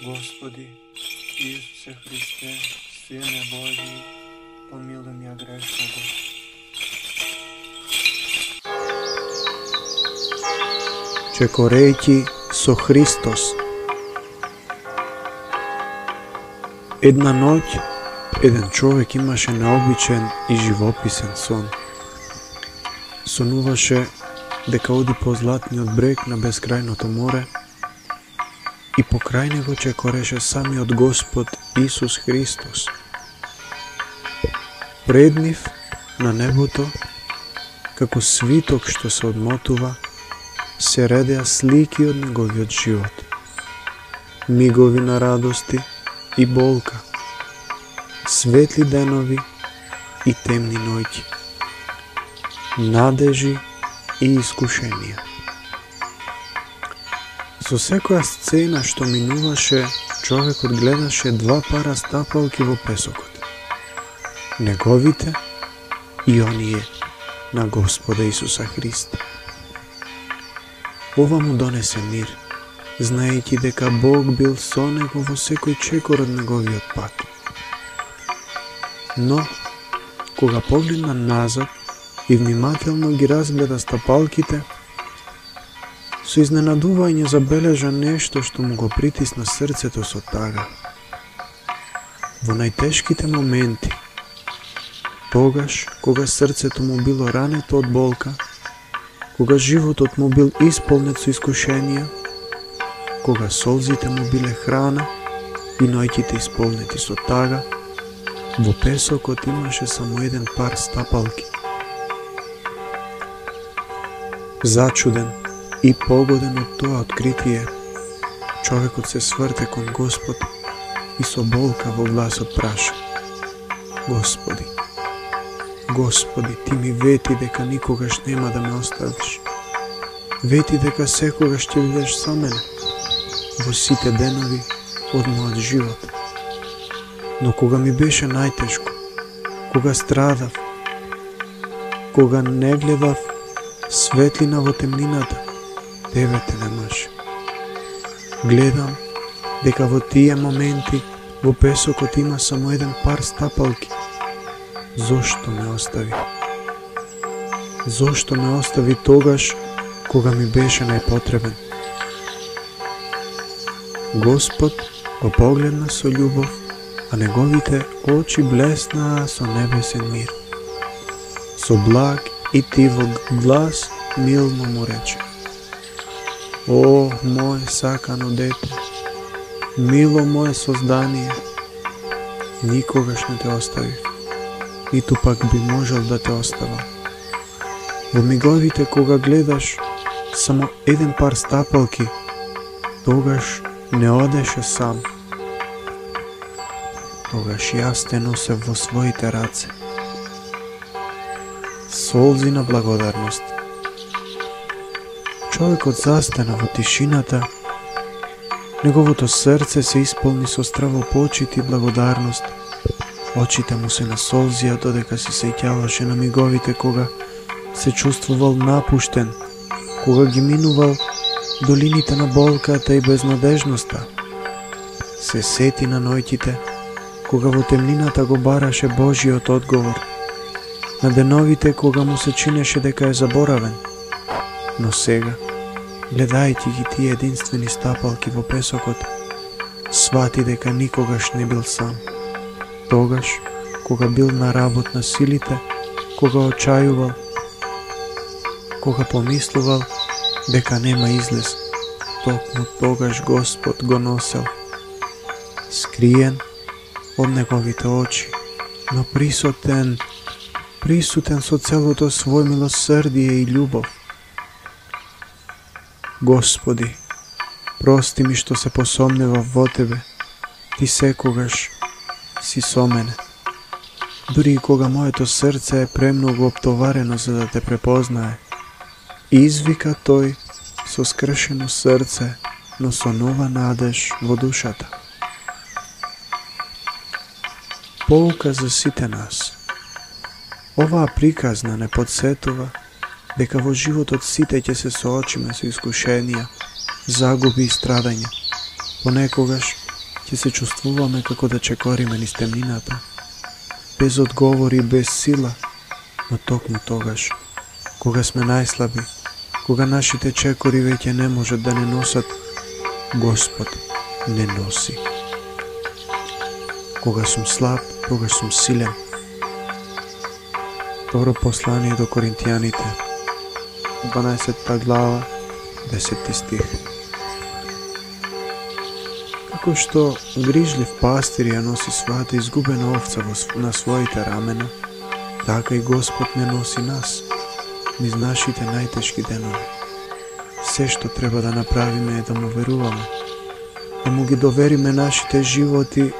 Gospodi Isuse Hrisте, Sine Božji, pomiluj mja grešnoga. Čekoreći so Hristos. Една noć, jedan čovjek imaše neobičen i živopisan son. Sonуваše дека оди по златниот брег на бескрајното море и покрај него чекореше самиот Господ Исус Христос. Пред нив на небото, како свиток што се одмотува, се редеа слики од неговиот живот. Мигови на радости и болка, светли денови и темни ноќи, надежи и искушенија. Со секоја сцена што минуваше, човекот гледаше два пара стапалки во песокот. Неговите и оние на Господа Исуса Христа. Ова му донесе мир, знаејќи дека Бог бил со него во секој чекор од неговиот пат. Но, кога погледна назад и внимателно ги разгледа стапалките, со изненадување забележа нешто што му го притисна срцето со тага. Во најтешките моменти, тогаш кога срцето му било рането од болка, кога животот му бил исполнет со искушенија, кога солзите му биле храна и ноќите исполнети со тага, во песокот имаше само еден пар стапалки. Зачуден и погоден од тоа откритие, човекот се сврте кон Господ и со болка во гласот праша: Господи, Господи, Ти ми вети дека никогаш нема да ме оставиш. Вети дека секогаш ќе бидеш со мене во сите денови од мојот живот. Но кога ми беше најтешко, кога страдав, кога не гледав светлина во темнината, Тебе те немаше. Гледам дека во тие моменти во песокот има само еден пар стапалки. Зошто ме остави? Зошто ме остави тогаш кога ми беше најпотребен? Господ го погледна со љубов, а неговите очи блеснаа со небесен мир. Со благ и тивок глас милно му рече: О, моје сакано дете, мило моје создание, никогаш не те оставив, ниту пак би можел да те оставам. Во миговите кога гледаш само еден пар стапалки, тогаш не одеше сам. Тогаш јас те носев во своите раце. Солзи на благодарност. Човекот застана во тишината, неговото срце се исполни со стравопочит и благодарност. Очите му се насолзија додека се сеќаваше на миговите кога се чувствувал напуштен, кога ги минувал долините на болката и безнадежноста. Се сети на ноќите кога во темнината го бараше Божиот одговор, на деновите кога му се чинеше дека е заборавен. Но сега, гледајќи ги тие единствени стапалки во песокот, свати дека никогаш не бил сам. Тогаш, кога бил на работ на силите, кога очајувал, кога помислувал дека нема излез, токму тогаш Господ го носел, скриен од неговите очи, но присутен со целото свој милосрдие и љубов. Господи, прости ми што се посомневав во Тебе, Ти секогаш си со мене. Дури и кога моето срце е премногу оптоварено за да Те препознае, извика тој со скршено срце, но со нова надеж во душата. Поука за сите нас. Оваа приказна не подсетува дека во животот сите ќе се соочиме со искушенија, загуби и страдања. Понекогаш ќе се чувствуваме како да чекориме низ темнината, без одговори, без сила, но токму тогаш, кога сме најслаби, кога нашите чекори веќе не можат да не носат, Господ не носи. Кога сум слаб, тогаш сум силен. Второ послание до Коринтијаните, 12 глава, 10 стих. Како што грижлив пастир ја носи својата изгубена овца на своите рамена, така и Господ не носи нас низ нашите најтешки денови. Се што треба да направиме е да му веруваме, да му ги довериме нашите животи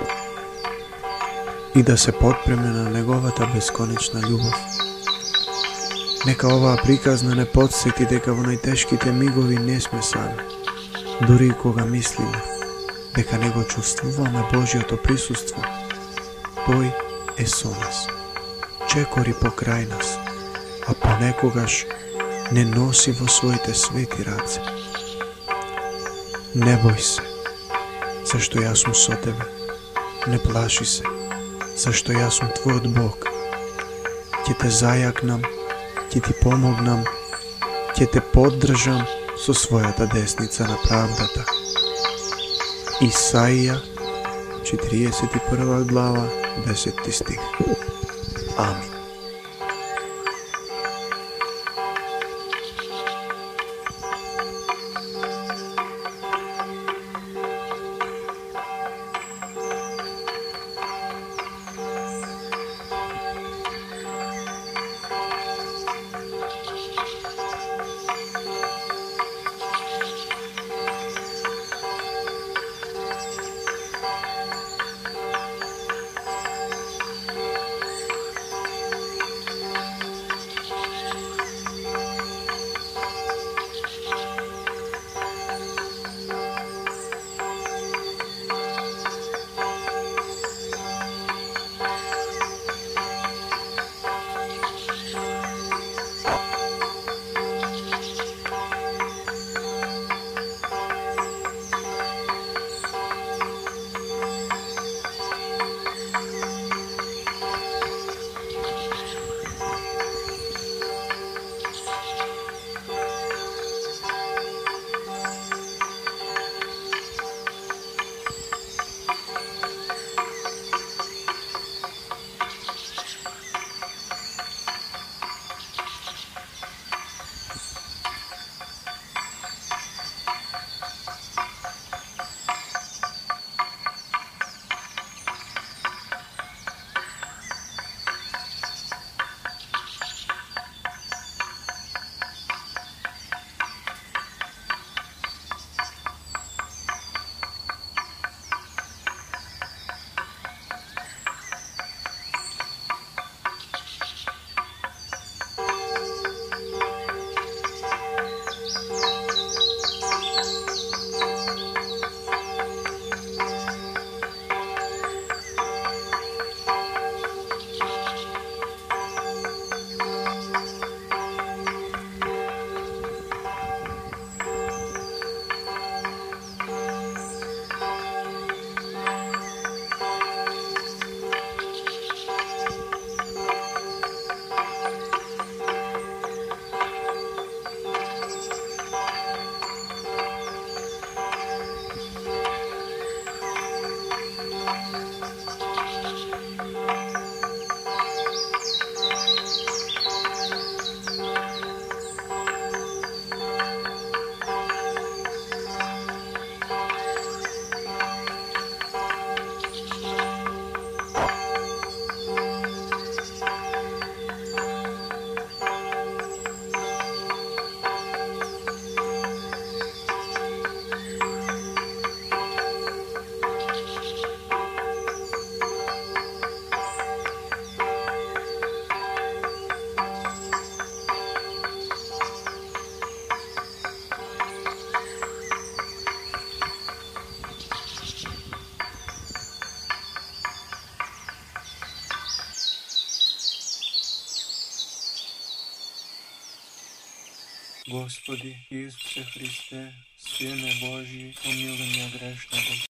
и да се потпреме на неговата бесконечна љубов. Нека оваа приказна не подсети дека во најтешките мигови не сме сами, дури и кога мислиме дека не го чувствуваме Божјото присуство. Тој е со нас, чекори покрај нас, а понекогаш не носи во своите свети раце. Не бој се, зашто јас сум со тебе. Не плаши се, зашто јас сум твојот Бог. Ќе те зајакнам, ќе ти помогнам, ќе те поддржам со својата десница на правдата. Исаија, 41 глава, 10 стих. Амин. Господи Исусе Христе, Сине Божий, помилуй меня грешного.